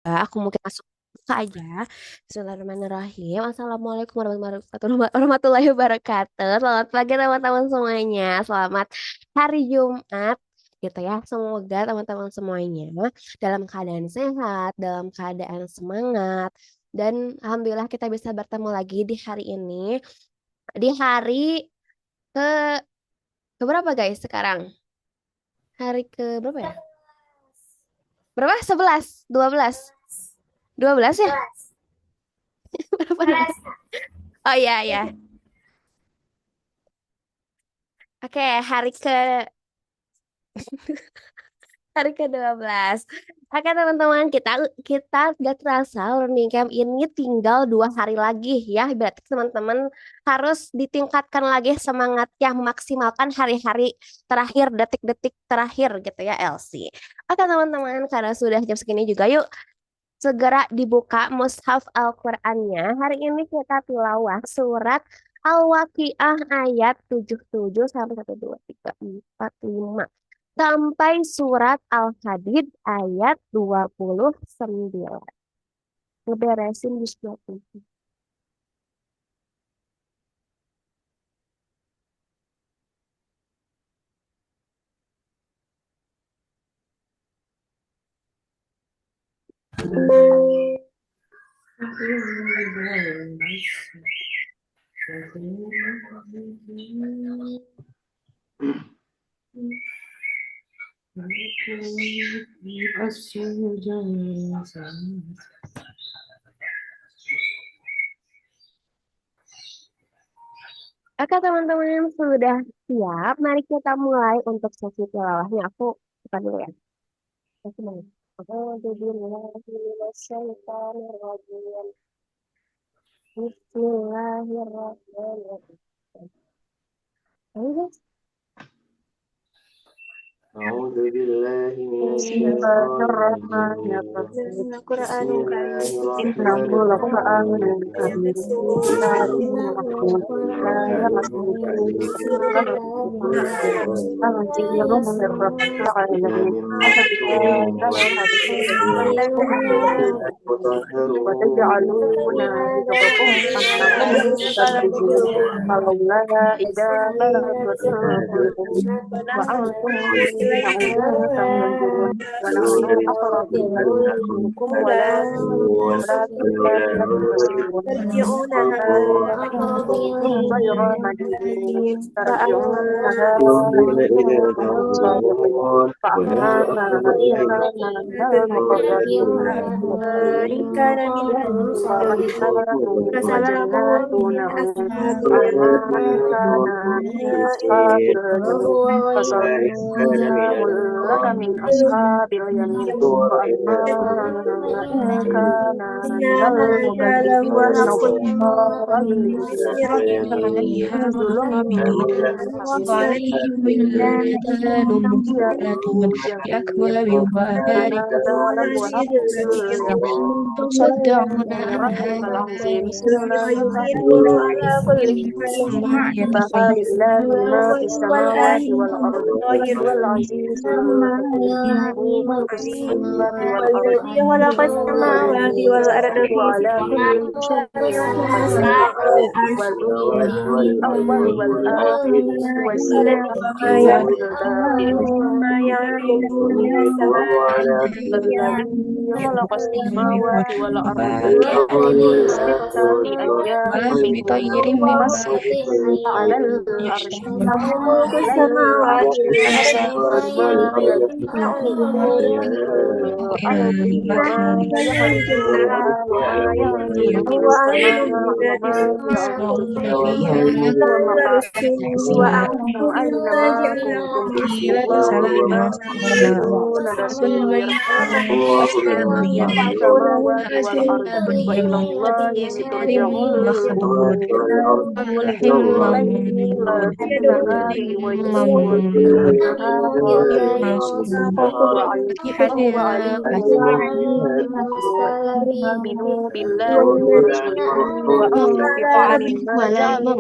Aku mungkin langsung buka aja. Bismillahirrahmanirrahim. Assalamualaikum warahmatullahi wabarakatuh. Selamat pagi teman-teman semuanya. Selamat hari Jumat gitu ya. Semoga teman-teman semuanya dalam keadaan sehat, dalam keadaan semangat. Dan alhamdulillah kita bisa bertemu lagi di hari ini. Di hari ke berapa guys sekarang? Hari ke berapa ya? Berapa? 11, 12. 12 ya? Berapa namanya? Oh iya ya. Oke, hari ke-12. Oke teman-teman, kita kita gak terasa learning camp ini tinggal 2 hari lagi ya. Berarti teman-teman harus ditingkatkan lagi semangatnya memaksimalkan hari-hari terakhir, detik-detik terakhir gitu ya Elsie. Oke teman-teman, karena sudah jam segini juga yuk segera dibuka mushaf Al-Qur'annya. Hari ini kita tilawah surat Al-Waqiah ayat 77 sampai 1 2 3 4 5 sampai surat Al-Hadid ayat 29. Ngeberesin di 27. Oke teman-teman sudah siap. Mari kita mulai untuk sesi tilawahnya. Aku buka dulu ya. Aku mau. Bismillahirrahmanirrahim. Bismillahirrahmanirrahim. Ayo guys. أعوذ بالله من بسم الله الشيطان الرحمن الرجيم الرحيم بسم إنه الله لقرآن الرحمن كريم الرحيم بسم الله الرحمن لا يمسه إلا تنزيل من رب العالمين كتاب الحديد وتجعلون رزقكم أنكم تكذبون فلولا إذا بلغت الحلقوم وأنتم حينئذ تنظرون ونحن أقرب إليه منكم ولكن لا تبصرون ترجعونها إن كنتم غير مدينين ترجعونها إن كنتم صادقين فأما إن كان من المقربين وإن كان من فرحمات فسلام وجنات من نعيم أصحاب وأما من كان من أصحاب اليمين اليمين فهو فسلام لك من أصحاب اليمين وأما إن كان من المكذبين الضالين فنزل من حميم وعليهم ولدان مخلدون بأكواب وأبارك هذا الوهاب اليمين مصدعون من عنها ربك العظيم بسم الله الرحمن الرحيم ويريدهم ما سبح لله ما في السماوات والأرض وهو العزيز الحكيم له ملك السماوات والأرض والذي خلق السماوات والأرض في وعلى كل شيء قدير وله الأول والآخر والزمن وما والدابر وما يعرض من السماء الذي خلق السماوات والأرض في وبارك 6 أيام بطير ثم مما استوى على العرش يشاء له ملك على السماوات العرش والأرض ما يلفظ من الأرض وما يخرج منها وما ينزل من وهو عليم السماء بذات وما يعرج يسمعون فيه فيها وما وأنتم أينما جميعا كنتم قيل والله بما سلاما تعملون بصير والبيت له يخافون السماوات والأرض وإلى الله ترجع الأمور يولج الليل في النهار ويولج النهار في الليل وهو عليم آمنوا بالله ورسله وأنفقوا مما جعلكم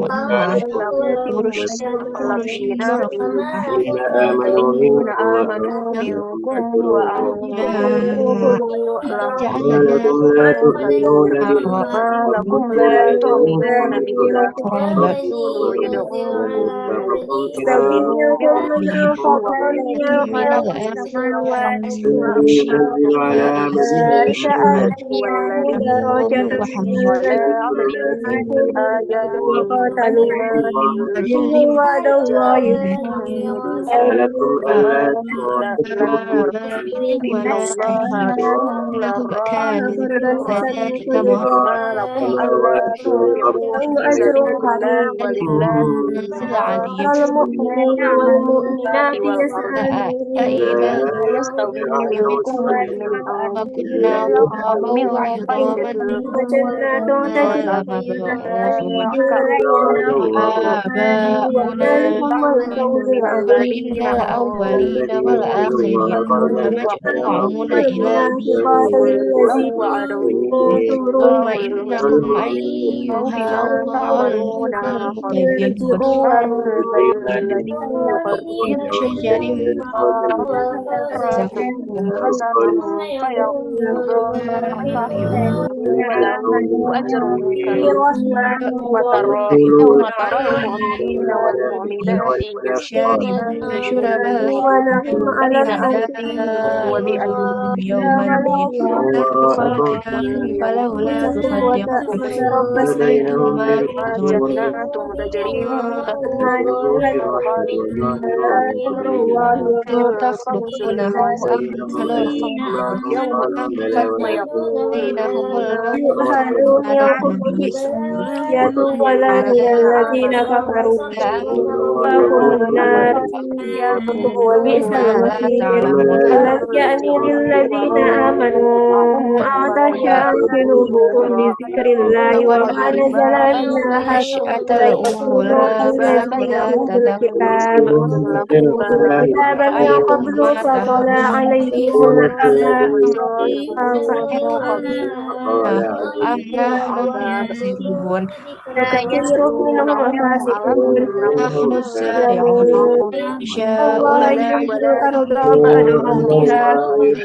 لكم مستخلفين فيه والذين آمنوا منكم وأنفقوا لهم ما لكم لا تؤمنون بالله ما لكم لا وتؤمنون تؤمنون بالله بالرسول والرسول يدعوكم دعاكم إلى لتستغفروا ربكم وقال من يا الآخرة ينزل على عبده أولئك الآيات هو الذين أنزل على عبده الآيات بينات وأدل ما لكم ألا لكم إن ولا الله بكم كان لرؤوف ذلك رحيم ما لكم ألا السماوات تنفقوا والأرض في سبيل الله ولله منزل عليم المؤمنين السماوات والمؤمنات والأرض إلى لا يستوي منكم من كنا من ترابا قيدة وعظاما وجنات تجري إنا من لمبعوثون تحتها الأنهار آباؤنا ذلك هو الفوز فإن العظيم الأولين والآخرين لمجموعون إلى الله قال للذين ثم كفروا إنكم أيها بما الضالون تعملون المكذبون ارجعوا الذي من شجر زقوم زقوم حسنا فيضاعف وله أجر كريم يوم وترى ترى المؤمنين والمؤمنات شاربون شرب ونحن الحميم على فذاقوا يوم الدين لا كفرت لكم فلولا تصدقون بينهما جنات تجري من تحتها الأنهار أم تخلقونه أم نحن الخالقون أم قد بينهم الموت فما نحن بمسجونين ولا من الذين كفروا فهم النار وبئس ما لا المصير تعلمون ألم يأن للذين آمنوا أن تخشع قلوبهم لذكر الله وما نزل من الحق ولا نشأة يكونوا الأولى كالذين فلولا أوتوا الكتاب من أرأيتم قبل ما فطلع تهرون عليهم الأمى أم نحن المنزلون كثير منهم فاسقون نحن الزارعون يعلمون نشاء الله لنعلم يمد الأرض بعد موتها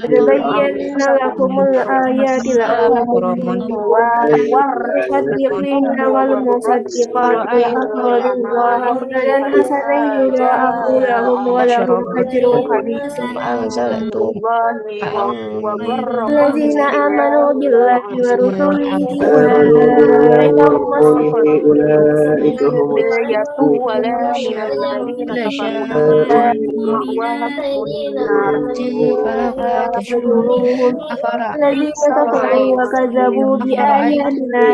قد بينا لكم الآيات مكرم لعلكم المصدقين والمصدقات وأقرضوا الله قرضا حسنا يضاعف لهم ولهم وأشربوا أجر كبير ثم أنزلتم الذين آمنوا بالله وأنزلوا ورسله الحمد أولئك هم أولئك هم ولا من الذين إلا كفروا شاء مأواهم النار فلولا تشكرون فاعتبروهم الذين كفروا وكذبوا أفرأيتم بآياتنا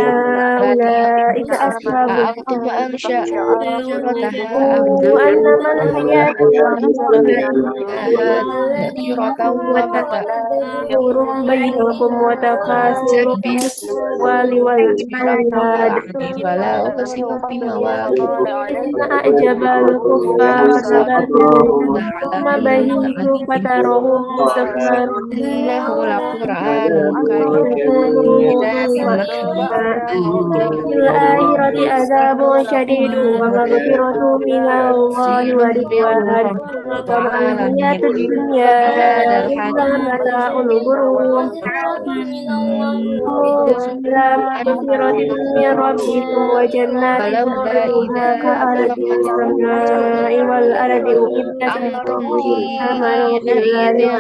التي أولئك أصحاب أأنتم أنشأتموها أم نحن أنما الحياة الدنيا تذكرة ومتاع وتكاثر بينكم وتكاثر سبح في الأموال اسم رب والأولاد الأعلى فلا أقسم بمواقع إن أعجب الكفار نباته ثم بهيج فتراه مصفرا إنه لقرآن كريم في كتاب مكنون في الآخرة عذاب شديد ومغفرة من الله تنزيل من ورضوان رب وما الحياة العالمين الدنيا وهذا إلا الحديث متاع الغرور إلى مغفرة من ربكم وجنات فلولا عرضها إذا كأرض بلغت السماء والأرض أعدت أنتم للذين آمنوا بالله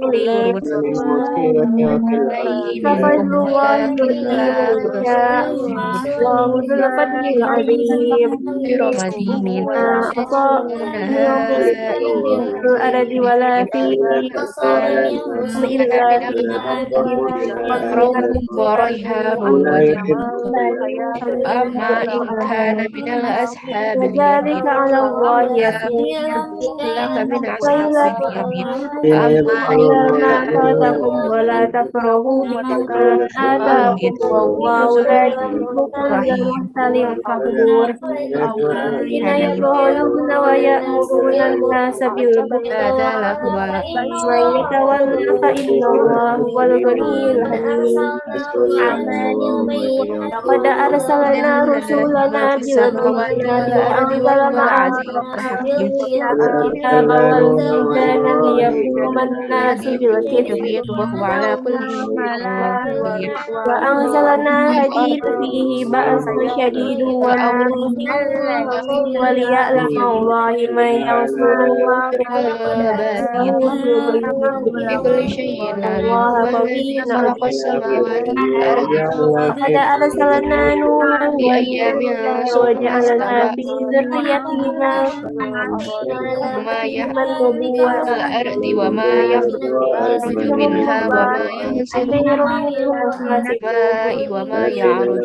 حينئذ ورسله تنظرون إليه ففضل منكم الله ولكن يؤتيه لا من يشاء تبصرون الله ذو الفضل العظيم غير مدين ما أصاب من هائل مصيبة في الأرض ولا في أنفسكم كان إلا من في كتاب روح من وريحان وجنة أما إن كان من الأصحاب اليمين وذلك على الله يسير لك من أصحاب وإلى اليمين أما تؤمنوا إن على ما كان فاتكم ولا تفرحوا بما آتاكم والله لا يحب كل رحيم مختال فخور الذين يبخلون ويأمرون الناس بالبخل هذا لهو ومن يتولى فإن الله هو الغني الحميد لقد أرسلنا ما رسلنا في السماوات بالبينات والأرض وأنزل وهو معهم العزيز الحكيم الكتاب والميزان ليقوم الناس بالقسط يحيي وهو على كل شيء قدير وأنزلنا الحديد فيه بأس شديد ومنافع فأوضح للناس وليعلم الذين الله من ينصره الباطل في كل شيء عليم الله هو قوي الذي خلق عزيز السماوات والأرض لقد أرسلنا نوحا في أيام ثم وجعلنا استوى في ذريتهما وما من نبوة الأرض وما يخرج منها وما ينزل خير منه حاسب الماء وما يعرج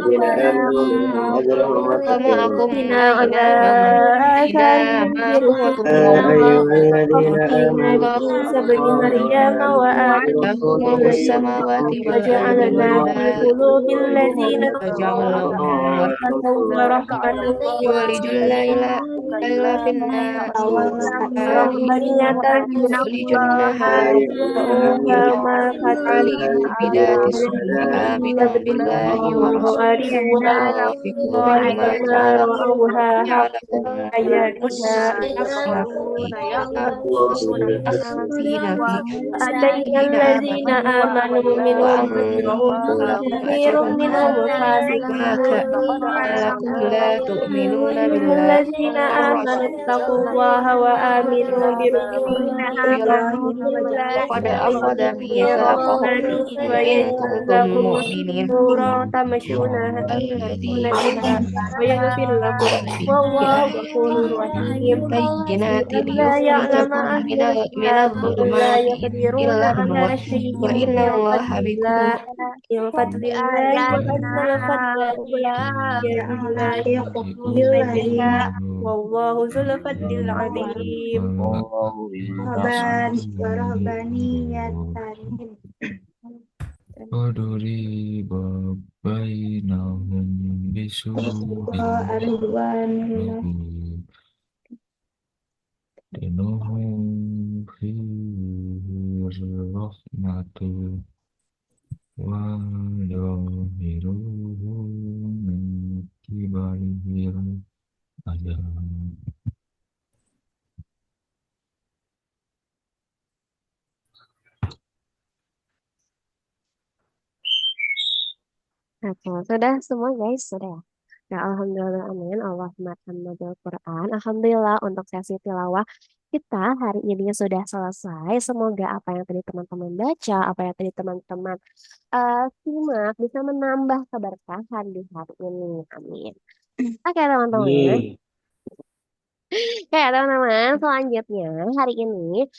ومعكم بنا على أينما آثارهم كنتم وقفينا الله بعيسى بن مريم له وآتيناه ملك العلم السماوات والأرض وجعلنا في قلوب الذين وجعل اتقوا رحمة يولج الليل في النهار ورهبانية يولج النهار كما عليم بذات الصدور آمنا بالله ورسوله يوافقون ما فلما جعله رأوها جعلهم آياتنا مستخفين أتينا الذين الذين آمنوا آمنوا منهم وأنفقوا لهم كثير أجر منهم ما فاسقون كان لكم لا تؤمنون بالله الذين آمنوا والرسول اتقوا الله وآمنوا برسوله قد أخذ يرون ميثاقهم به إن ويجعل كنتم لكم مؤمنين نورا تمشون الذي به ويغفر لكم والله غفور رحيم بالبينات لئلا يعلم ليخرجكم أهل من الكتاب وهم لا الظلمات يقدرون إلى على النور شيء وإن من الله فضل بكم الله وأن الفضل بيد الله من يشاء والله ذو الفضل العظيم وضرب بينهم بسور له بينه فيه الرحمة وظاهره من قبله العذاب. Oke, sudah semua guys, sudah ya. Ya, alhamdulillah, amin. Allahumma tammadul Quran. Alhamdulillah untuk sesi tilawah kita hari ini sudah selesai. Semoga apa yang tadi teman-teman baca, apa yang tadi teman-teman simak bisa menambah keberkahan di hari ini. Amin. Oke, teman-teman. Amin. Oke, teman-teman, selanjutnya hari ini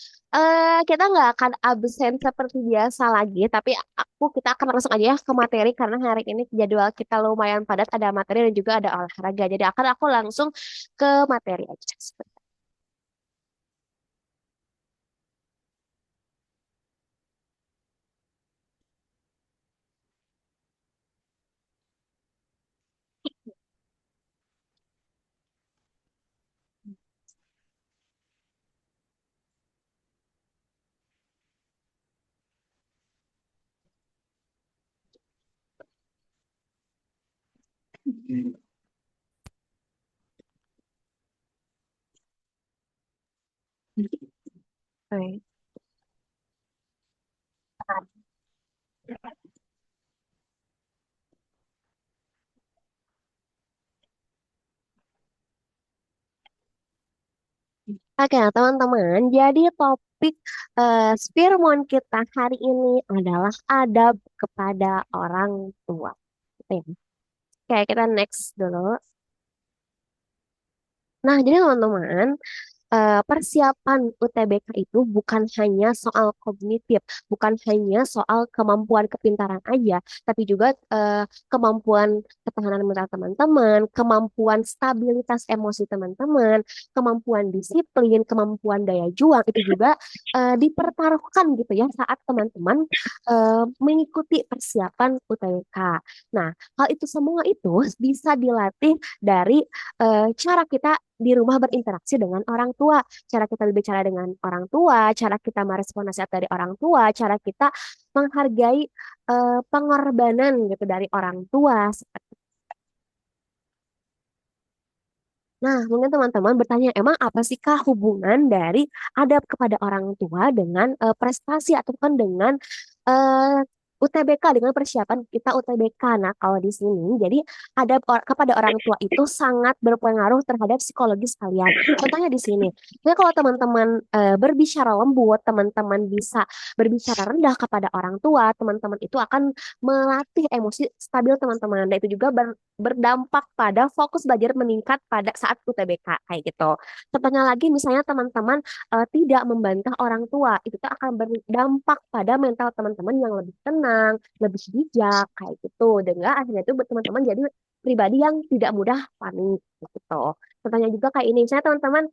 kita nggak akan absen seperti biasa lagi, tapi kita akan langsung aja ya ke materi karena hari ini jadwal kita lumayan padat, ada materi dan juga ada olahraga. Jadi aku langsung ke materi aja. Oke. Oke, nah, teman-teman. Jadi topik Spirmon kita hari ini adalah adab kepada orang tua. Oke, oke, kita next dulu. Nah, jadi teman-teman, persiapan UTBK itu bukan hanya soal kognitif, bukan hanya soal kemampuan kepintaran aja, tapi juga kemampuan ketahanan mental teman-teman, kemampuan stabilitas emosi teman-teman, kemampuan disiplin, kemampuan daya juang itu juga dipertaruhkan gitu ya saat teman-teman mengikuti persiapan UTBK. Nah, hal itu semua itu bisa dilatih dari cara kita di rumah berinteraksi dengan orang tua, cara kita berbicara dengan orang tua, cara kita merespon nasihat dari orang tua, cara kita menghargai pengorbanan gitu dari orang tua. Nah, mungkin teman-teman bertanya, emang apa sih Kak hubungan dari adab kepada orang tua dengan prestasi ataupun dengan eh, UTBK, dengan persiapan kita UTBK. Nah, kalau di sini, jadi adab kepada orang tua itu sangat berpengaruh terhadap psikologis kalian. Contohnya di sini, ya kalau teman-teman berbicara lembut, teman-teman bisa berbicara rendah kepada orang tua, teman-teman itu akan melatih emosi stabil teman-teman. Dan itu juga berdampak pada fokus belajar meningkat pada saat UTBK kayak gitu. Contohnya lagi misalnya teman-teman tidak membantah orang tua, itu tuh akan berdampak pada mental teman-teman yang lebih tenang, lebih bijak kayak gitu. Dengan akhirnya itu teman-teman jadi pribadi yang tidak mudah panik gitu. Contohnya juga kayak ini, misalnya teman-teman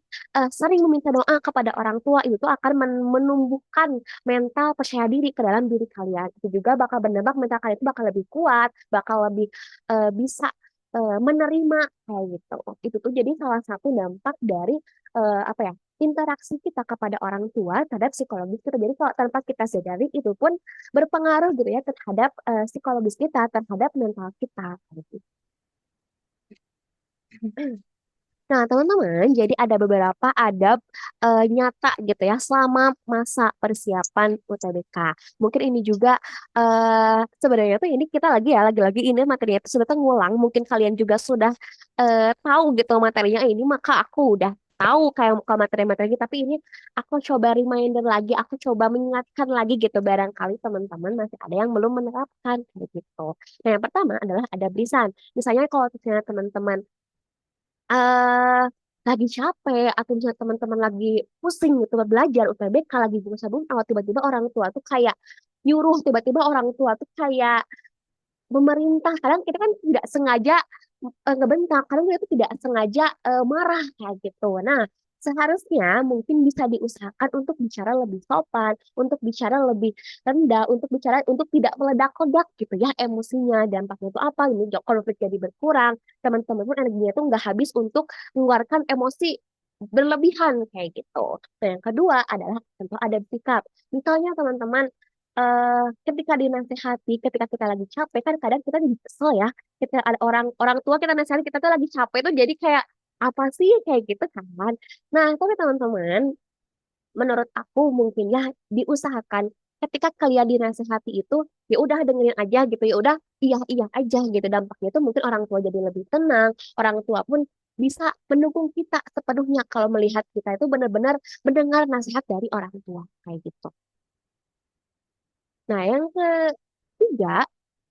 sering meminta doa kepada orang tua, itu tuh akan menumbuhkan mental percaya diri ke dalam diri kalian. Itu juga bakal berdampak mental kalian itu bakal lebih kuat, bakal lebih bisa menerima kayak gitu. Itu tuh jadi salah satu dampak dari apa ya? Interaksi kita kepada orang tua terhadap psikologis kita. Jadi kalau tanpa kita sadari itu pun berpengaruh gitu ya terhadap psikologis kita, terhadap mental kita. Gitu. Nah, teman-teman, jadi ada beberapa adab nyata gitu ya selama masa persiapan UTBK. Mungkin ini juga sebenarnya tuh ini kita lagi ya, lagi-lagi ini materinya itu sudah ngulang. Mungkin kalian juga sudah tahu gitu materinya ini, maka aku udah tahu kayak ke materi-materi, tapi ini aku coba reminder lagi, aku coba mengingatkan lagi gitu, barangkali teman-teman masih ada yang belum menerapkan kayak gitu. Nah, yang pertama adalah ada lisan. Misalnya kalau misalnya teman-teman eh lagi capek atau misalnya teman-teman lagi pusing gitu belajar UTBK lagi bunga-bunga atau tiba-tiba orang tua tuh kayak nyuruh, tiba-tiba orang tua tuh kayak memerintah, kadang kita kan tidak sengaja ngebentak, kadang kita tuh tidak sengaja marah kayak gitu. Nah, seharusnya mungkin bisa diusahakan untuk bicara lebih sopan, untuk bicara lebih rendah, untuk bicara untuk tidak meledak-ledak gitu ya emosinya. Dampaknya itu apa? Ini konflik jadi berkurang, teman-teman pun energinya tuh nggak habis untuk mengeluarkan emosi berlebihan kayak gitu. Nah, yang kedua adalah tentu ada sikap. Misalnya teman-teman ketika dinasehati, ketika kita lagi capek kan kadang kita jadi kesel ya. Kita ada orang orang tua kita nasihati kita tuh lagi capek tuh jadi kayak apa sih kayak gitu kan. Nah, tapi teman-teman, menurut aku mungkin ya diusahakan ketika kalian dinasehati itu ya udah dengerin aja gitu, ya udah iya iya aja gitu. Dampaknya itu mungkin orang tua jadi lebih tenang, orang tua pun bisa mendukung kita sepenuhnya kalau melihat kita itu benar-benar mendengar nasihat dari orang tua kayak gitu. Nah, yang ketiga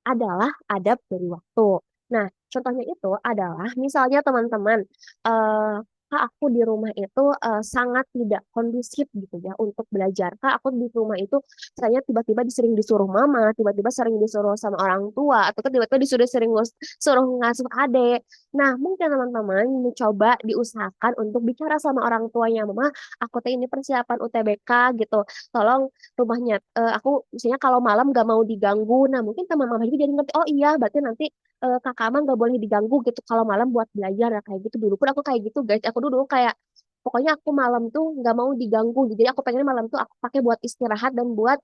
adalah adab dari waktu. Nah, contohnya itu adalah misalnya teman-teman, eh Kak, aku di rumah itu sangat tidak kondusif gitu ya untuk belajar. Kak, aku di rumah itu saya tiba-tiba sering disuruh mama, tiba-tiba sering disuruh sama orang tua, atau kan tiba-tiba disuruh sering suruh ngasuh adik. Nah, mungkin teman-teman mencoba diusahakan untuk bicara sama orang tuanya, mama, aku teh ini persiapan UTBK gitu. Tolong rumahnya aku misalnya kalau malam gak mau diganggu, nah mungkin teman mama juga jadi ngerti, oh iya berarti nanti kakak mah gak boleh diganggu gitu kalau malam buat belajar. Nah, kayak gitu dulu pun aku kayak gitu guys, aku dulu kayak pokoknya aku malam tuh nggak mau diganggu gitu. Jadi aku pengen malam tuh aku pakai buat istirahat dan buat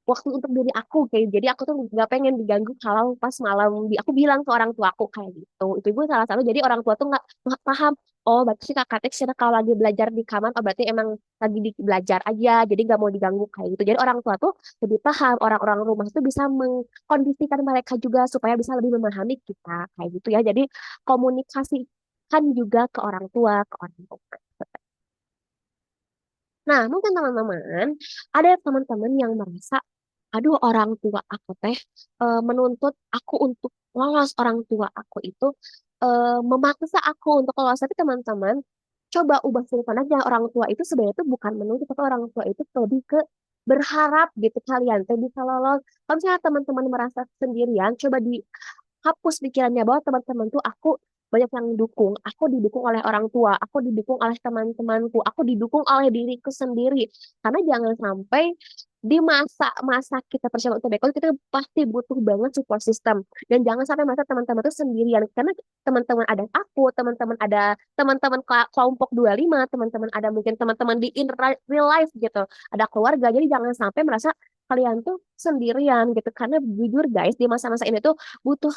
waktu untuk diri aku kayak, jadi aku tuh nggak pengen diganggu kalau pas malam. Aku bilang ke orang tua aku kayak gitu, itu gue salah satu, jadi orang tua tuh nggak paham, oh berarti si kakak teh sih kalau lagi belajar di kamar, oh berarti emang lagi belajar aja jadi nggak mau diganggu kayak gitu. Jadi orang tua tuh lebih paham, orang-orang rumah tuh bisa mengkondisikan mereka juga supaya bisa lebih memahami kita kayak gitu ya. Jadi komunikasikan juga ke orang tua, ke orang tua. Nah, mungkin teman-teman, ada teman-teman yang merasa, aduh orang tua aku teh menuntut aku untuk lolos, orang tua aku itu memaksa aku untuk lolos. Tapi teman-teman, coba ubah sudut pandang aja, orang tua itu sebenarnya itu bukan menuntut, tapi orang tua itu lebih ke berharap gitu kalian teh bisa lolos. Kalau misalnya teman-teman merasa sendirian, coba dihapus pikirannya bahwa teman-teman tuh aku banyak yang dukung, aku didukung oleh orang tua, aku didukung oleh teman-temanku, aku didukung oleh diriku sendiri. Karena jangan sampai di masa-masa kita persiapan UTBK kita pasti butuh banget support system, dan jangan sampai masa teman-teman itu sendirian, karena teman-teman ada aku, teman-teman ada teman-teman kelompok 25, teman-teman ada mungkin teman-teman di in real life gitu, ada keluarga. Jadi jangan sampai merasa kalian tuh sendirian gitu, karena jujur guys di masa-masa ini tuh butuh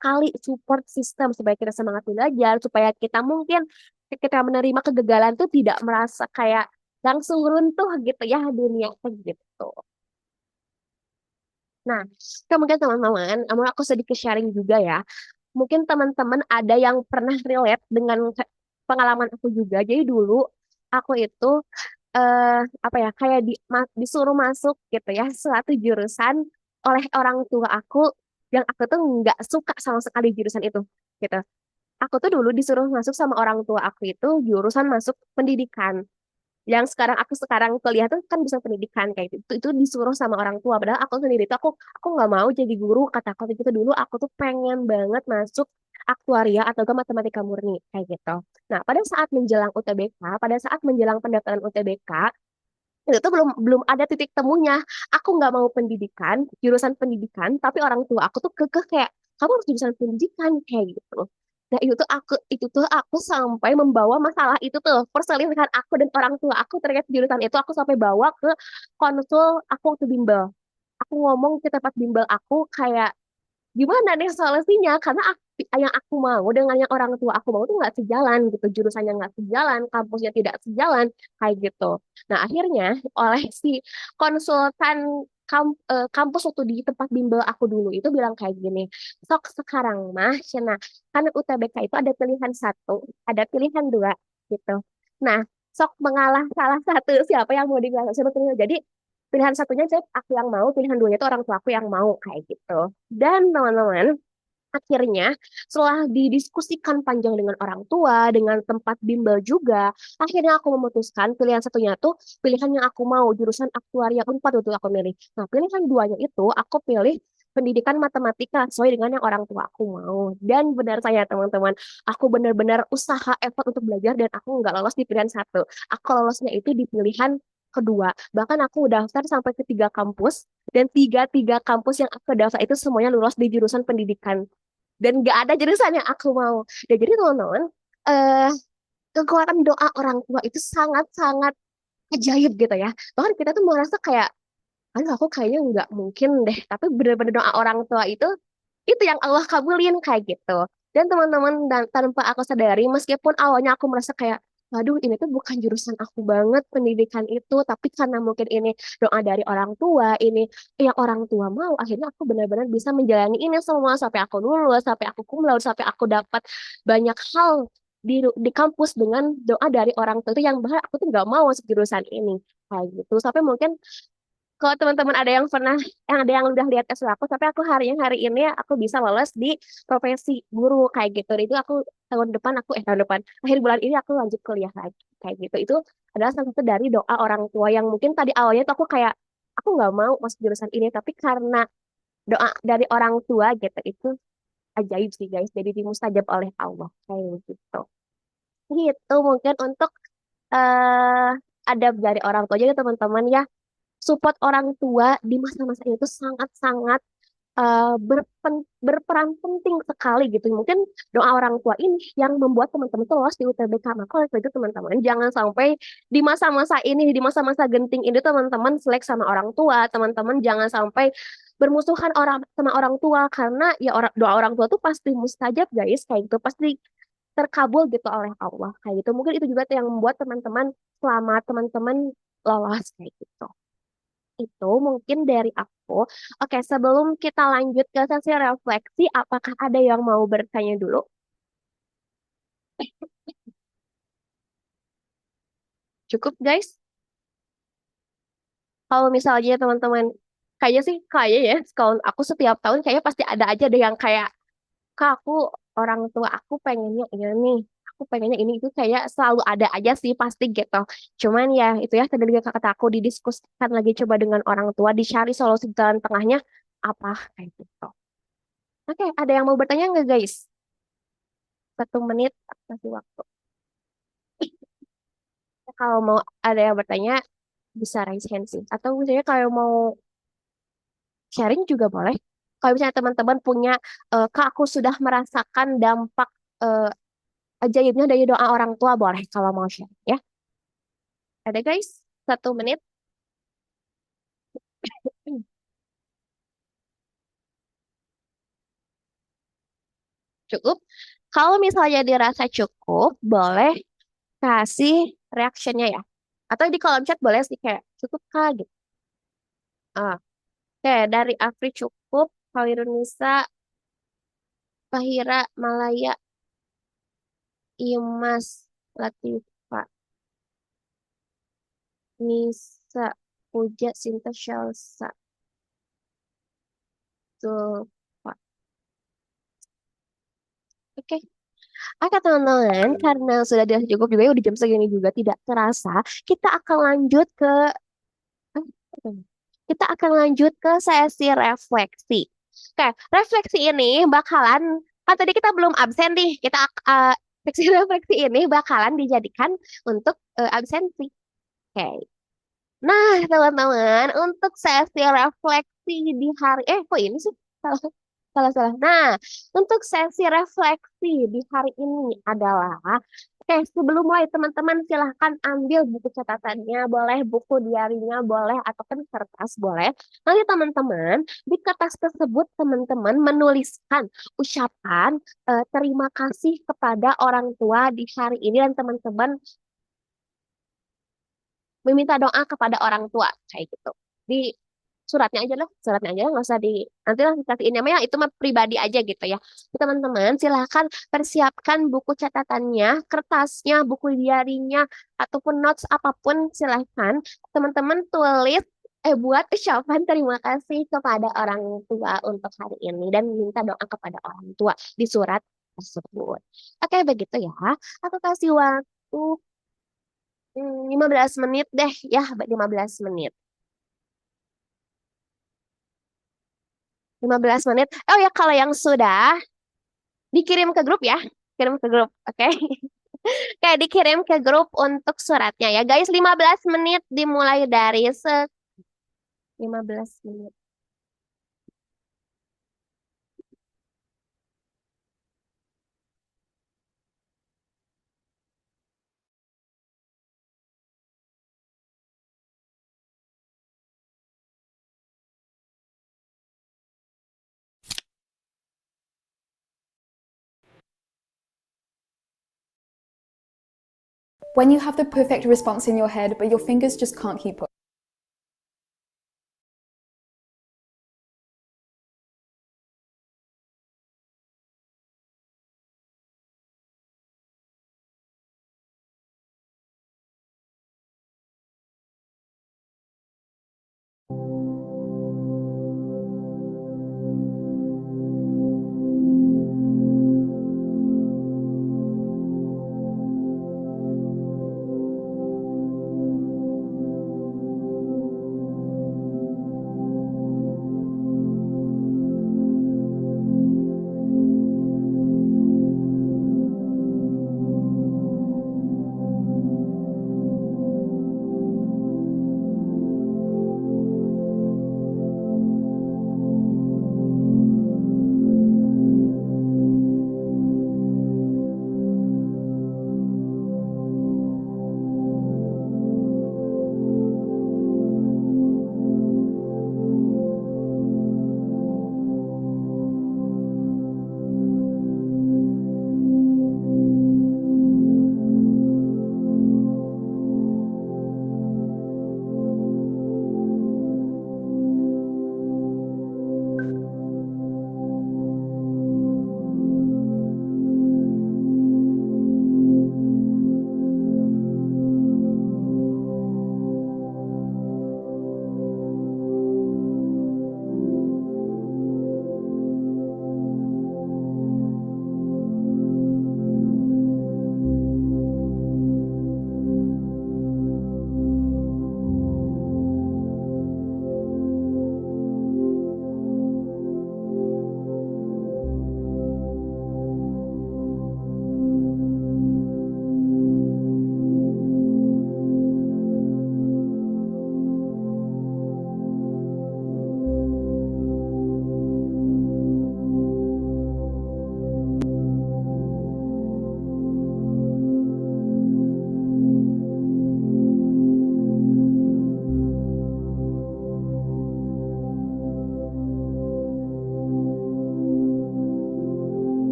kali support system supaya kita semangat belajar, supaya kita mungkin Ketika menerima kegagalan tuh tidak merasa kayak langsung runtuh gitu ya dunia kayak gitu. Nah, mungkin teman-teman, aku sedikit sharing juga ya. Mungkin teman-teman ada yang pernah relate dengan pengalaman aku juga. Jadi dulu aku itu eh apa ya kayak disuruh masuk gitu ya suatu jurusan oleh orang tua aku yang aku tuh nggak suka sama sekali jurusan itu gitu. Aku tuh dulu disuruh masuk sama orang tua aku itu jurusan masuk pendidikan. Yang sekarang kuliah tuh kan bisa pendidikan kayak gitu. Itu disuruh sama orang tua. Padahal aku sendiri tuh aku nggak mau jadi guru. Kata aku gitu dulu aku tuh pengen banget masuk aktuaria atau ke matematika murni kayak gitu. Nah, pada saat menjelang UTBK, pada saat menjelang pendaftaran UTBK, itu tuh belum belum ada titik temunya. Aku nggak mau pendidikan, jurusan pendidikan, tapi orang tua aku tuh kekeh kayak kamu harus jurusan pendidikan kayak gitu. Nah itu tuh aku sampai membawa masalah itu tuh perselingkuhan aku dan orang tua aku terkait jurusan itu aku sampai bawa ke konsul aku waktu bimbel. Aku ngomong ke tempat bimbel aku kayak gimana nih solusinya karena yang aku mau dengan yang orang tua aku mau tuh nggak sejalan gitu jurusannya nggak sejalan kampusnya tidak sejalan kayak gitu nah akhirnya oleh si konsultan kampus waktu di tempat bimbel aku dulu itu bilang kayak gini sok sekarang mah Cina kan UTBK itu ada pilihan satu ada pilihan dua gitu nah sok mengalah salah satu siapa yang mau dibilang sebetulnya jadi pilihan satunya saya aku yang mau pilihan duanya itu orang tua aku yang mau kayak gitu dan teman-teman, akhirnya setelah didiskusikan panjang dengan orang tua, dengan tempat bimbel juga, akhirnya aku memutuskan pilihan satunya tuh pilihan yang aku mau, jurusan aktuaria Unpad untuk aku milih. Nah, pilihan duanya itu aku pilih pendidikan matematika sesuai dengan yang orang tua aku mau. Dan benar saya teman-teman, aku benar-benar usaha effort untuk belajar dan aku nggak lolos di pilihan satu. Aku lolosnya itu di pilihan kedua. Bahkan aku daftar sampai ke 3 kampus dan tiga kampus yang aku daftar itu semuanya lulus di jurusan pendidikan dan gak ada jurusan yang aku mau. Dan jadi teman-teman, eh kekuatan doa orang tua itu sangat-sangat ajaib gitu ya. Bahkan kita tuh merasa kayak, aduh aku kayaknya nggak mungkin deh. Tapi benar-benar doa orang tua itu yang Allah kabulin kayak gitu. Dan teman-teman dan tanpa aku sadari, meskipun awalnya aku merasa kayak, waduh ini tuh bukan jurusan aku banget pendidikan itu, tapi karena mungkin ini doa dari orang tua, ini yang orang tua mau, akhirnya aku benar-benar bisa menjalani ini semua sampai aku lulus, sampai aku cum laude, sampai aku dapat banyak hal di kampus dengan doa dari orang tua itu yang bahkan aku tuh nggak mau masuk jurusan ini kayak gitu. Sampai mungkin kalau teman-teman ada yang pernah, yang ada yang udah lihat S aku, tapi aku hari ini aku bisa lolos di profesi guru kayak gitu. Itu aku tahun depan, akhir bulan ini aku lanjut kuliah lagi kayak gitu. Itu adalah salah satu dari doa orang tua yang mungkin tadi awalnya tuh aku kayak aku nggak mau masuk jurusan ini, tapi karena doa dari orang tua gitu itu ajaib sih guys. Jadi dimustajab oleh Allah kayak gitu. Gitu mungkin untuk eh adab dari orang tua jadi teman-teman ya support orang tua di masa-masa itu sangat-sangat berperan penting sekali gitu. Mungkin doa orang tua ini yang membuat teman-teman tuh lolos di UTBK. Maka oleh itu teman-teman jangan sampai di masa-masa ini, di masa-masa genting ini teman-teman selek sama orang tua. Teman-teman jangan sampai bermusuhan sama orang tua karena ya doa orang tua tuh pasti mustajab guys kayak gitu pasti terkabul gitu oleh Allah kayak gitu mungkin itu juga yang membuat teman-teman selamat teman-teman lolos kayak gitu itu mungkin dari aku. Oke, sebelum kita lanjut ke sesi refleksi, apakah ada yang mau bertanya dulu? Cukup, guys. Kalau misalnya teman-teman, kayaknya sih, kayak ya, kalau aku setiap tahun kayaknya pasti ada aja deh yang kayak, Kak, aku orang tua aku pengennya ini nih, aku pengennya ini itu kayak selalu ada aja sih pasti gitu. Cuman ya itu ya tadi juga kata aku didiskusikan lagi coba dengan orang tua, dicari solusi jalan tengahnya apa kayak gitu. Oke, ada yang mau bertanya nggak guys? 1 menit masih waktu. Kalau mau ada yang bertanya bisa raise hand sih. Atau misalnya kalau mau sharing juga boleh. Kalau misalnya teman-teman punya, Kak aku sudah merasakan dampak eh, ajaibnya dari doa orang tua boleh kalau mau share ya. Ada guys? 1 menit. Cukup. Kalau misalnya dirasa cukup, boleh kasih reactionnya ya. Atau di kolom chat boleh sih kayak cukup kah gitu. Ah, oke, dari Afri cukup, Khairunisa, Fahira, Malaya, Imas, Latifa, Nisa, Puja, Sinta, Shalsa, Zulfa. Oke. Oke teman-teman, karena sudah dirasa cukup juga ya, udah jam segini juga tidak terasa, kita akan lanjut ke kita akan lanjut ke sesi refleksi. Oke, refleksi ini bakalan kan tadi kita belum absen nih. Sesi refleksi ini bakalan dijadikan untuk absensi. Oke. Nah, teman-teman, untuk sesi refleksi di hari kok ini sih salah salah salah. Nah, untuk sesi refleksi di hari ini adalah sebelum mulai teman-teman silahkan ambil buku catatannya, boleh buku diarinya, boleh atau kan kertas boleh. Nanti teman-teman di kertas tersebut teman-teman menuliskan ucapan terima kasih kepada orang tua di hari ini dan teman-teman meminta doa kepada orang tua kayak gitu di suratnya aja lah nggak usah di nanti lah dikasihin namanya itu mah pribadi aja gitu ya. Jadi, teman-teman silahkan persiapkan buku catatannya, kertasnya, buku diarinya ataupun notes apapun silahkan teman-teman tulis buat ucapan terima kasih kepada orang tua untuk hari ini dan minta doa kepada orang tua di surat tersebut. Oke begitu ya, aku kasih waktu 15 menit deh ya, 15 menit. 15 menit. Oh ya, kalau yang sudah dikirim ke grup ya. Kirim ke grup, oke? Kayak dikirim ke grup untuk suratnya ya. Guys, 15 menit dimulai dari 15 menit. When you have the perfect response in your head, but your fingers just can't keep up.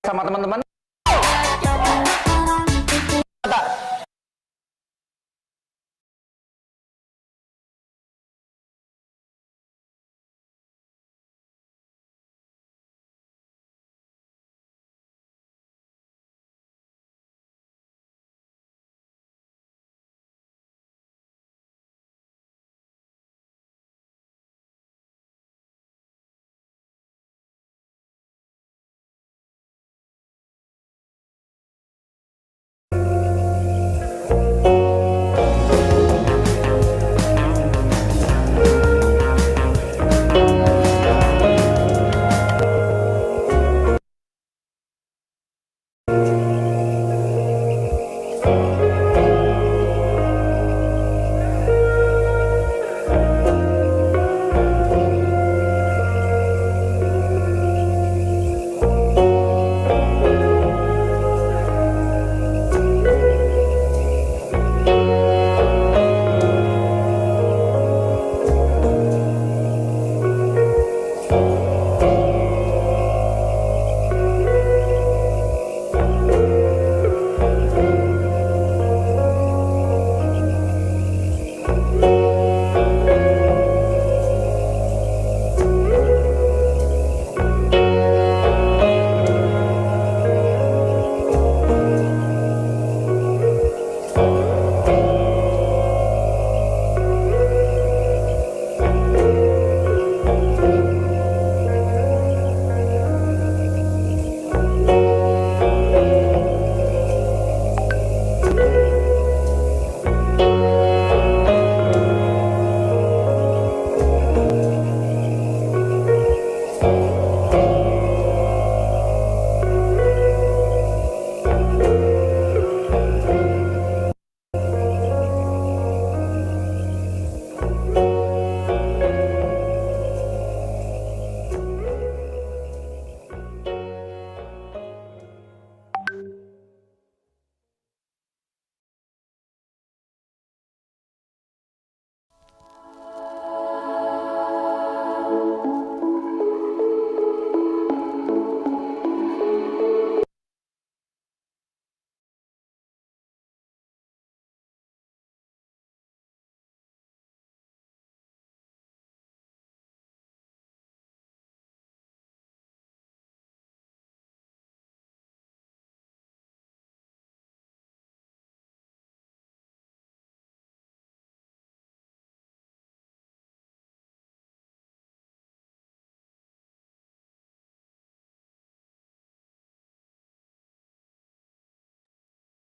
sama teman-teman.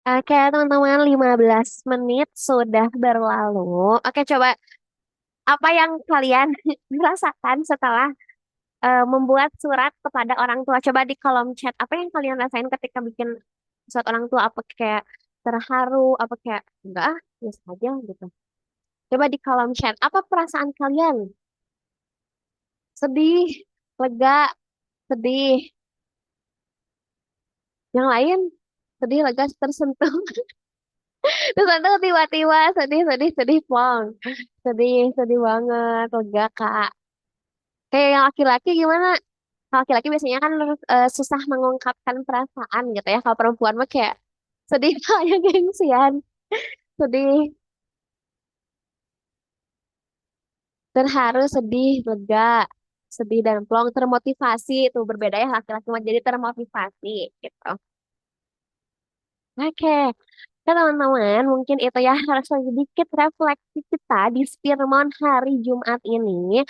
Oke, teman-teman, 15 menit sudah berlalu. Oke, coba apa yang kalian rasakan setelah membuat surat kepada orang tua? Coba di kolom chat, apa yang kalian rasain ketika bikin surat orang tua? Apa kayak terharu? Apa kayak enggak, biasa aja gitu. Coba di kolom chat, apa perasaan kalian? Sedih, lega, sedih. Yang lain, sedih, lega, tersentuh. Tersentuh tiba-tiba, sedih, sedih, sedih, plong. Sedih, sedih banget, lega, Kak. Kayak yang laki-laki gimana? Kalau laki-laki biasanya kan susah mengungkapkan perasaan gitu ya. Kalau perempuan mah kayak sedih aja gengsian. Sedih, terharu, sedih, lega, sedih dan plong, termotivasi. Itu berbeda ya laki-laki mah jadi termotivasi gitu. Oke, ya teman-teman, mungkin itu ya harus sedikit refleksi kita di Spirmon hari Jumat ini.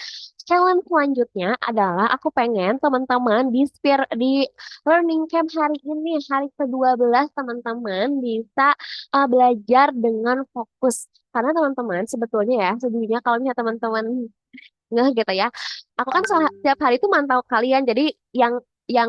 Challenge selanjutnya adalah aku pengen teman-teman di Learning Camp hari ini, hari ke-12 teman-teman bisa belajar dengan fokus. Karena teman-teman sebetulnya ya, sejujurnya kalau misalnya teman-teman nggak gitu ya. Aku kan setiap hari itu mantau kalian. Jadi yang yang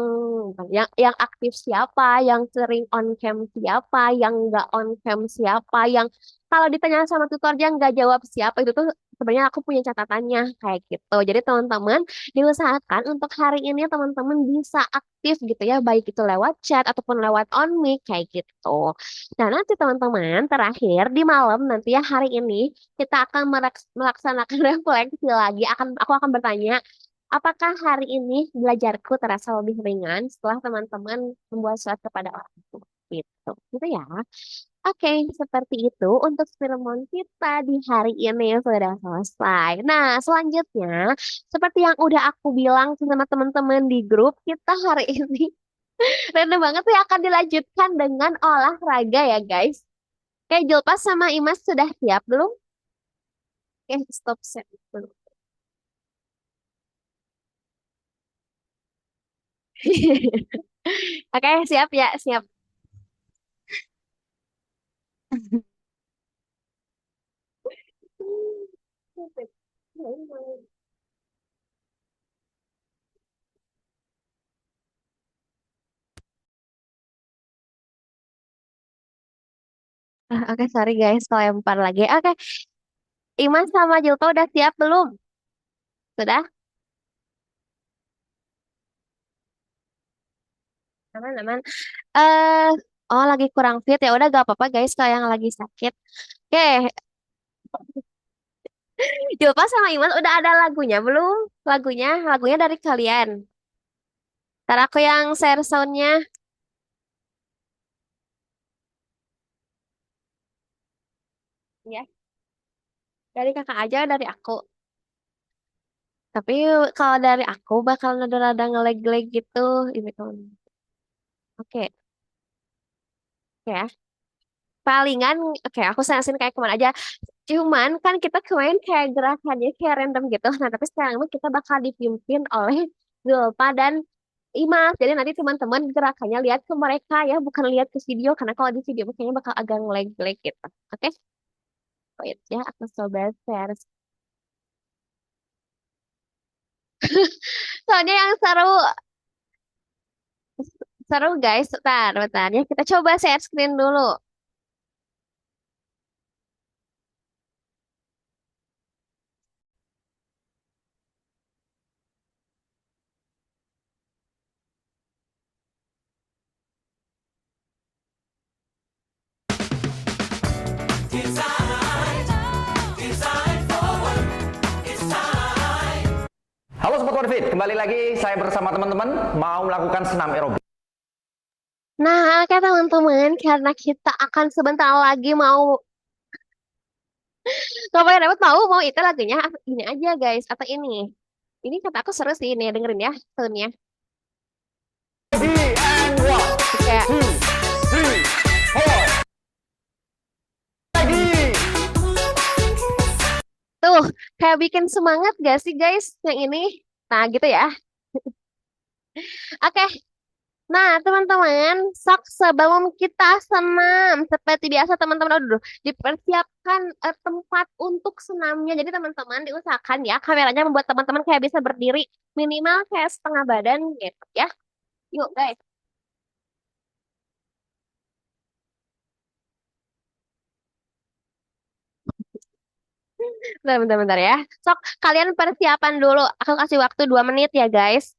yang aktif siapa, yang sering on cam siapa, yang nggak on cam siapa, yang kalau ditanya sama tutor dia nggak jawab siapa itu tuh sebenarnya aku punya catatannya kayak gitu. Jadi teman-teman diusahakan untuk hari ini teman-teman bisa aktif gitu ya, baik itu lewat chat ataupun lewat on mic kayak gitu. Nah nanti teman-teman terakhir di malam nanti ya hari ini kita akan melaksanakan refleksi lagi. Aku akan bertanya, Apakah hari ini belajarku terasa lebih ringan setelah teman-teman membuat surat kepada orang tua? Gitu, gitu ya. Oke, seperti itu untuk sermon kita di hari ini sudah selesai. Nah, selanjutnya, seperti yang udah aku bilang sama teman-teman di grup, kita hari ini random banget sih akan dilanjutkan dengan olahraga ya guys. Oke, Julpas sama Imas sudah siap belum? Oke, stop set dulu. Oke, siap ya, siap. Oke, sorry guys, kalau lempar lagi. Oke, Imas sama Julpa udah siap belum? Sudah? Aman, aman. Eh, oh lagi kurang fit ya udah gak apa-apa guys kalau yang lagi sakit. Oke, Julpa sama Imas udah ada lagunya belum? Lagunya dari kalian. Ntar aku yang share soundnya ya. Dari kakak aja dari aku. Tapi kalau dari aku bakal nada-nada ngelag-lag gitu. Ini kan. Oke, oke ya. Palingan, oke aku sensin kayak kemana aja. Cuman kan kita kemarin kayak gerakannya kayak random gitu. Nah tapi sekarang mah kita bakal dipimpin oleh Zulpa dan Imas. Jadi nanti teman-teman gerakannya lihat ke mereka ya, bukan lihat ke video. Karena kalau di video kayaknya bakal agak ngelag-lag gitu. Oke, wait ya aku coba share. Soalnya yang seru, seru guys. Bentar, bentar ya. Kita coba share screen dulu. Halo Sobat Warfit, kembali lagi saya bersama teman-teman mau melakukan senam aerobik. Nah, oke teman-teman, karena kita akan sebentar lagi mau ngapain dapat mau itu lagunya ini aja guys atau ini. Ini kata aku seru sih ini dengerin ya tone-nya. And one, Kayak two, three, four. Lagi. tuh kayak bikin semangat gak sih guys yang ini? Nah, gitu ya. Oke. Nah, teman-teman, sok sebelum kita senam seperti biasa teman-teman aduh, dipersiapkan tempat untuk senamnya. Jadi teman-teman diusahakan ya kameranya membuat teman-teman kayak bisa berdiri minimal kayak setengah badan gitu ya. Yuk guys. Bentar, bentar, bentar ya. Sok, kalian persiapan dulu. Aku kasih waktu 2 menit ya, guys.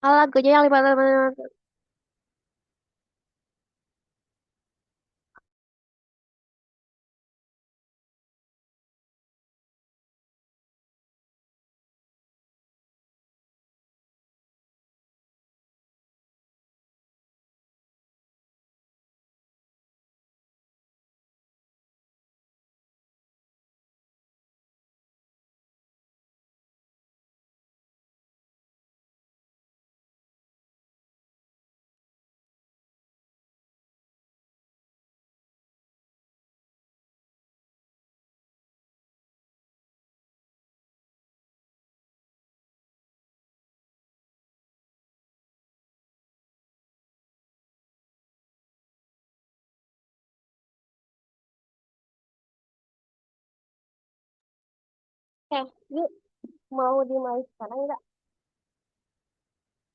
Oh, lagunya yang 5 yuk mau dimulai sekarang nggak?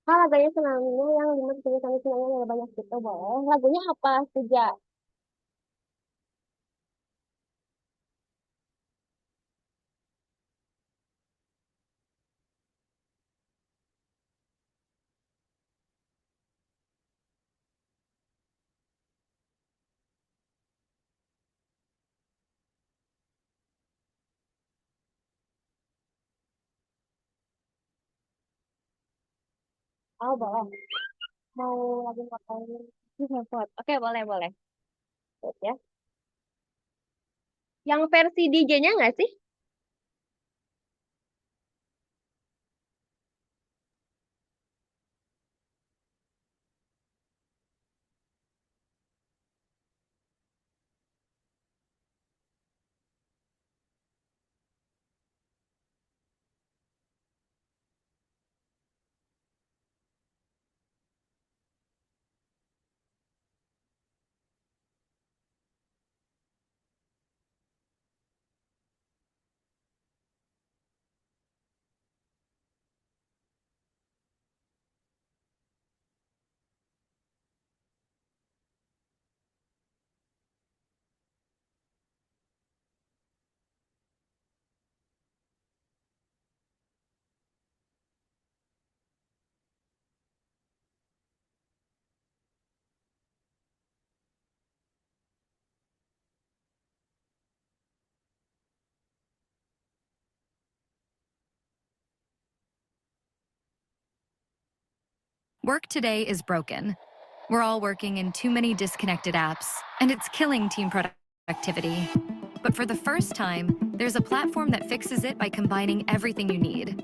Ah, lagunya Tsunami-nya yang 5 detik sampai Tsunami ada banyak gitu boleh. Lagunya apa saja? Oh boleh. Mau lagu apa? Vote. Oke boleh boleh. Vote ya. Yang versi DJ-nya nggak sih? Work today is broken. We're all working in too many disconnected apps, and it's killing team productivity. But for the first time, there's a platform that fixes it by combining everything you need: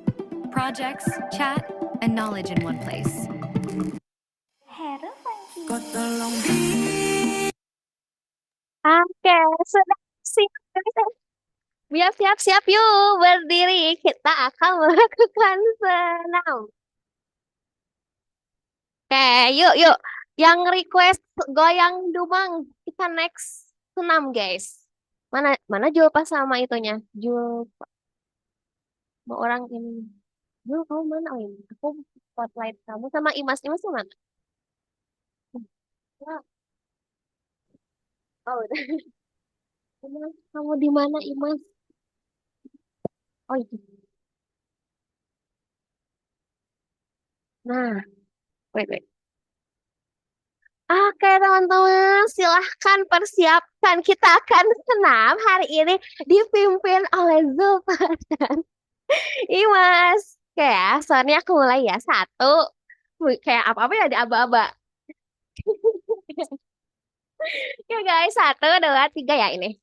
projects, chat, and knowledge in one place. Oke, sudah siap. Siap, siap, siap. Yuk, berdiri. Kita akan melakukan senam. Oke, yuk, yuk. Yang request goyang dumang, kita next senam, guys. Mana, mana Julpa sama itunya? Julpa, mau orang ini. Jul, kamu mana? Oh, ini. Aku spotlight kamu sama Imas. Imas tuh mana? Wah, oh, udah. Imas, kamu di mana, Imas? Oh, itu. Nah, wait, wait. Oke teman-teman, silahkan persiapkan. Kita akan senam hari ini dipimpin oleh Zulfa dan Imas. Oke ya, soalnya aku mulai ya. Satu, kayak apa-apa ya di aba-aba. Oke guys, 1, 2, 3 ya ini.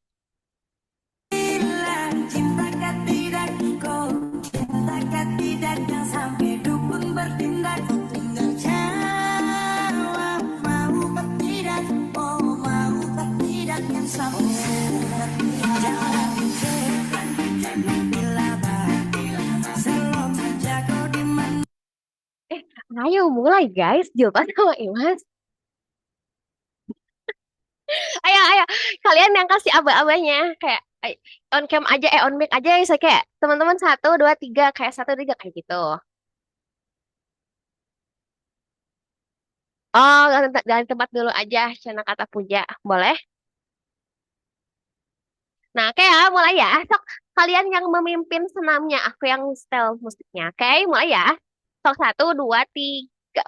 Ayo mulai guys, Julpa sama Imas. Ayo, ayo. Kalian yang kasih aba-abanya. Kayak on cam aja, on mic aja. Saya kayak teman-teman 1, 2, 3. Kayak 1, 3 kayak gitu. Oh, dari tempat dulu aja. Cina kata puja. Boleh? Nah, oke ya, mulai ya. Sok, kalian yang memimpin senamnya. Aku yang setel musiknya. Oke, mulai ya. Sok satu, dua, tiga.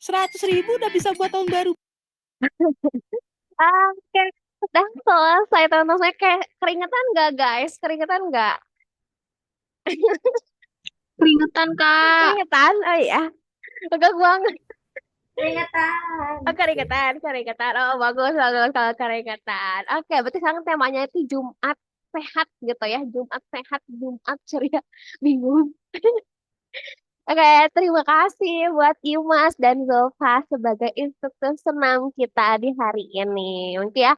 100.000 udah bisa buat tahun baru. Oke, udah selesai teman-teman. Saya kayak keringetan nggak guys? Keringetan nggak? Keringetan, Kak. Keringetan? Oh iya. Enggak banget. Keringetan. Oh, keringetan, keringetan. Oh, bagus, bagus kalau keringetan. Oke, berarti sekarang temanya itu Jumat sehat gitu ya. Jumat sehat, Jumat ceria, bingung. Oke, terima kasih buat Imas dan Zulfa sebagai instruktur senam kita di hari ini. Mungkin ya,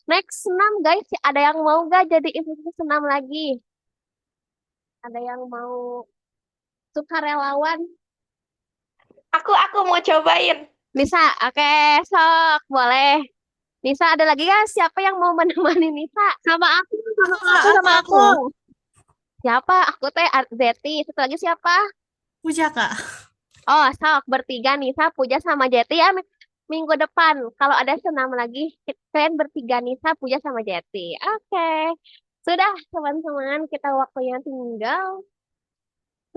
next senam guys, ada yang mau gak jadi instruktur senam lagi? Ada yang mau sukarelawan? Aku mau cobain. Nisa, oke, sok, boleh. Nisa, ada lagi gak? Siapa yang mau menemani Nisa? Sama aku. Sama aku. Siapa? Aku teh Zeti. Satu lagi siapa? Puja, Kak. Oh, sok bertiga Nisa, Puja sama Jeti ya. Minggu depan kalau ada senam lagi, kalian bertiga Nisa, Puja sama Jeti. Oke. Sudah teman-teman, kita waktunya tinggal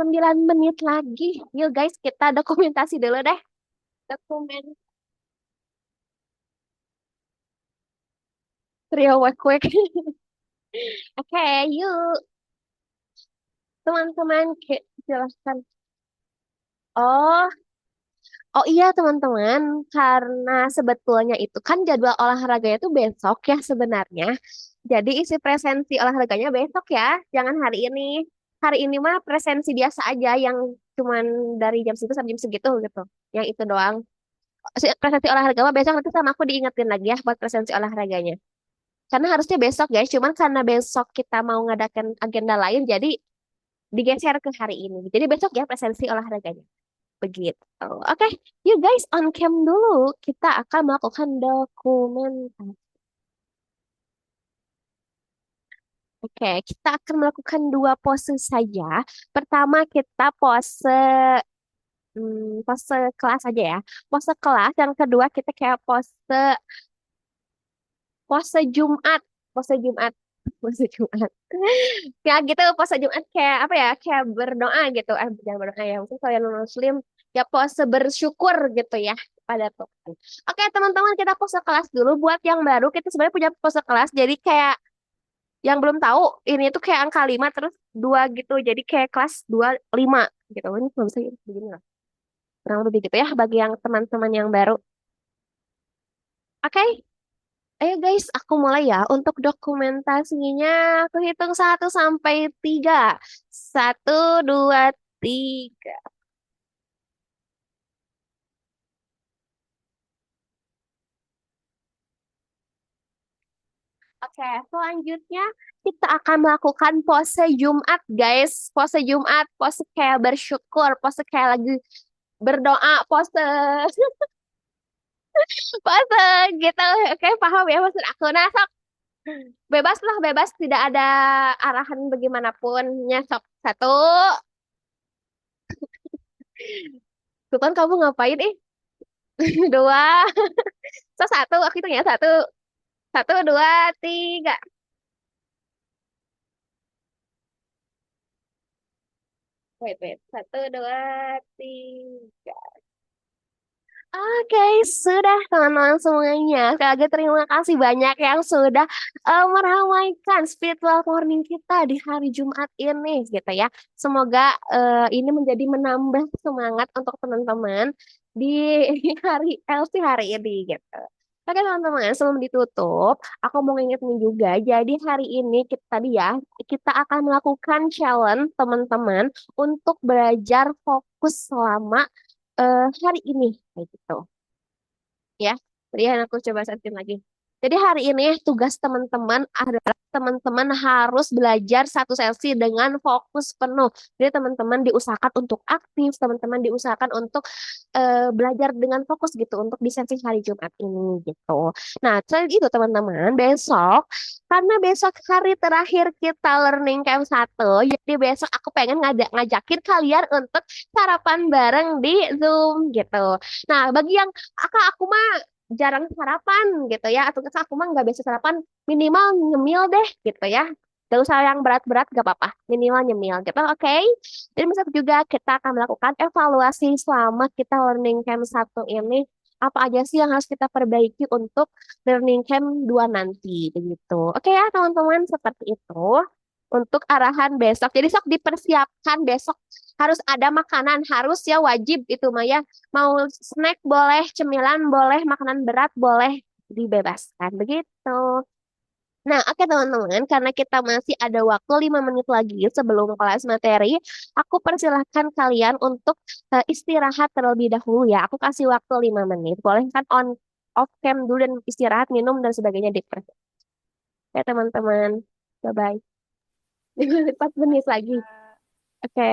9 menit lagi. Yuk guys, kita dokumentasi dulu deh. Dokumen trio wek-wek. Oke, yuk. Teman-teman, jelaskan. Oh, oh iya teman-teman, karena sebetulnya itu kan jadwal olahraganya itu besok ya sebenarnya. Jadi isi presensi olahraganya besok ya, jangan hari ini. Hari ini mah presensi biasa aja yang cuman dari jam segitu sampai jam segitu gitu. Yang itu doang. Presensi olahraga mah besok nanti sama aku diingetin lagi ya buat presensi olahraganya. Karena harusnya besok guys, cuman karena besok kita mau ngadakan agenda lain, jadi digeser ke hari ini. Jadi besok ya presensi olahraganya. Begitu. Oke, you guys on cam dulu. Kita akan melakukan dokumentasi. Oke, kita akan melakukan dua pose saja. Pertama kita pose kelas aja ya. Pose kelas. Yang kedua kita kayak pose Jumat. Pose Jumat. Pose Jumat. Ya gitu, pose Jumat kayak apa ya? Kayak berdoa gitu. Jangan berdoa ya. Mungkin kalau yang non-muslim ya pose bersyukur gitu ya pada Tuhan. Oke, teman-teman kita pose kelas dulu. Buat yang baru, kita sebenarnya punya pose kelas. Jadi kayak yang belum tahu, ini tuh kayak angka 5 terus 2 gitu. Jadi kayak kelas 25 gitu. Ini belum bisa begini lah. Kurang lebih gitu ya bagi yang teman-teman yang baru. Oke, ayo guys, aku mulai ya. Untuk dokumentasinya, aku hitung 1 sampai 3. 1, 2, 3. Oke, selanjutnya kita akan melakukan pose Jumat, guys. Pose Jumat, pose kayak bersyukur, pose kayak lagi berdoa, pose pose gitu. Oke, paham ya maksud aku. Nah, sok bebas lah, bebas, tidak ada arahan bagaimanapun. Sok satu, Sultan kamu ngapain dua, satu, aku hitung ya, satu, satu, dua, tiga. Wait, satu, dua, tiga. Oke, sudah teman-teman semuanya. Sekali lagi terima kasih banyak yang sudah meramaikan spiritual morning kita di hari Jumat ini, gitu ya. Semoga ini menjadi menambah semangat untuk teman-teman di hari LC hari ini, gitu. Oke teman-teman, sebelum ditutup, aku mau ngingetin juga. Jadi hari ini kita tadi ya, kita akan melakukan challenge teman-teman untuk belajar fokus selama hari ini kayak gitu ya. Kemudian aku coba searching lagi. Jadi hari ini tugas teman-teman adalah teman-teman harus belajar satu sesi dengan fokus penuh. Jadi teman-teman diusahakan untuk aktif, teman-teman diusahakan untuk belajar dengan fokus gitu untuk di sesi hari Jumat ini gitu. Nah, selain itu teman-teman, besok karena besok hari terakhir kita learning camp 1, jadi besok aku pengen ngajakin kalian untuk sarapan bareng di Zoom gitu. Nah, bagi yang aku mah jarang sarapan gitu ya, atau aku mah nggak biasa sarapan, minimal nyemil deh gitu ya. Gak usah yang berat-berat, gak apa-apa. Minimal nyemil gitu, oke? Jadi besok juga kita akan melakukan evaluasi selama kita learning camp 1 ini. Apa aja sih yang harus kita perbaiki untuk learning camp 2 nanti, begitu. Oke ya teman-teman, seperti itu untuk arahan besok. Jadi sok dipersiapkan besok harus ada makanan, harus ya wajib itu Maya. Mau snack boleh, cemilan boleh, makanan berat boleh dibebaskan begitu. Nah, oke teman-teman, karena kita masih ada waktu 5 menit lagi sebelum kelas materi, aku persilahkan kalian untuk istirahat terlebih dahulu ya. Aku kasih waktu 5 menit. Boleh kan on off cam dulu dan istirahat, minum dan sebagainya di ya teman-teman. Bye-bye. 4 menit lagi. Oke.